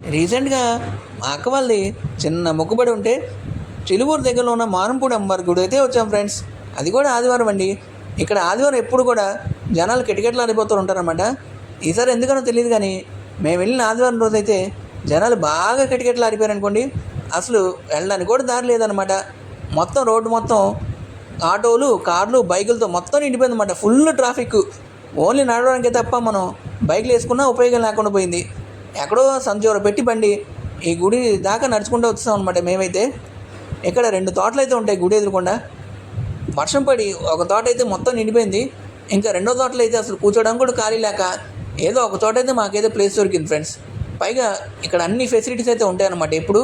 రీసెంట్గా మా అక్క వాళ్ళది చిన్న మొక్కుబడి ఉంటే చిలుకూరు దగ్గరలో ఉన్న మారంపూడి అమ్మవారి గుడి అయితే వచ్చాం ఫ్రెండ్స్. అది కూడా ఆదివారం అండి. ఇక్కడ ఆదివారం ఎప్పుడు కూడా జనాలు కిటకిటలు ఆడిపోతూ ఉంటారనమాట. ఈసారి ఎందుకనో తెలియదు కానీ మేము వెళ్ళిన ఆదివారం రోజు అయితే జనాలు బాగా కిటకిటలు ఆడిపోయారు అనుకోండి. అసలు వెళ్ళడానికి కూడా దారి లేదనమాట. మొత్తం రోడ్డు మొత్తం ఆటోలు, కార్లు, బైకులతో మొత్తం నిండిపోయింది అనమాట. Full traffic. ఓన్లీ నడవడానికే తప్ప మనం బైక్లు వేసుకున్నా ఉపయోగం లేకుండా పోయింది. ఎక్కడో సంచూర పెట్టి బండి ఈ గుడి దాకా నడుచుకుంటూ వచ్చాం అనమాట. మేమైతే ఇక్కడ 2 తోటలు అయితే ఉంటాయి గుడి ఎదురుకుండా. వర్షం పడి ఒక తోట అయితే మొత్తం నిండిపోయింది. ఇంకా రెండో తోటలో అయితే అసలు కూర్చోడానికి కూడా ఖాళీ లేక ఏదో ఒక చోట అయితే మాకైతే ప్లేస్ దొరికింది ఫ్రెండ్స్. పైగా ఇక్కడ అన్ని ఫెసిలిటీస్ అయితే ఉంటాయన్నమాట. ఎప్పుడు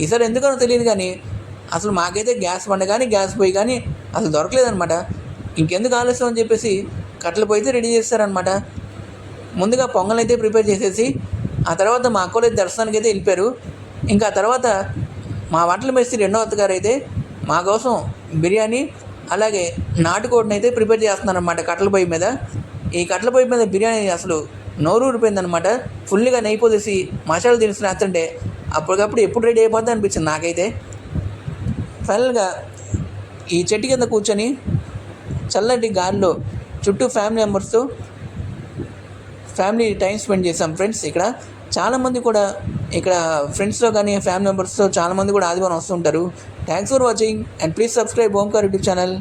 ఈసారి ఎందుకనో తెలియదు కానీ అసలు మాకైతే గ్యాస్ బండ కానీ గ్యాస్ పొయ్యి కానీ అసలు దొరకలేదనమాట. ఇంకెందుకు ఆలస్యం అని చెప్పేసి కట్టెల పొయ్యి అయితే రెడీ చేస్తారనమాట. ముందుగా పొంగల్ అయితే ప్రిపేర్ చేసేసి ఆ తర్వాత మా అక్కలు దర్శనానికి అయితే వెళ్ళిపోయారు. ఇంకా ఆ తర్వాత మా వంటల మేస్త్రి రెండో అత్తగారు అయితే మా కోసం బిర్యానీ అలాగే నాటుకోడిని అయితే ప్రిపేర్ చేస్తున్నారనమాట కట్టెల పొయ్యి మీద. ఈ కట్టెల పొయ్యి మీద బిర్యానీ అసలు నోరు ఊరిపోయిందనమాట. ఫుల్గా నెయ్యి పోసేసి మసాలా దినుసులు వేస్తుంటే అప్పటికప్పుడు ఎప్పుడు రెడీ అయిపోద్ది అనిపించింది నాకైతే. ఫైనల్గా ఈ చెట్టు కింద కూర్చొని చల్లటి గాలిలో చుట్టూ ఫ్యామిలీ టైం స్పెండ్ చేసాం ఫ్రెండ్స్. ఇక్కడ చాలామంది కూడా ఇక్కడ ఫ్రెండ్స్తో కానీ ఫ్యామిలీ మెంబర్స్తో చాలామంది కూడా ఆదివారం వస్తుంటారు. Thanks for watching and please subscribe Omkar YouTube channel.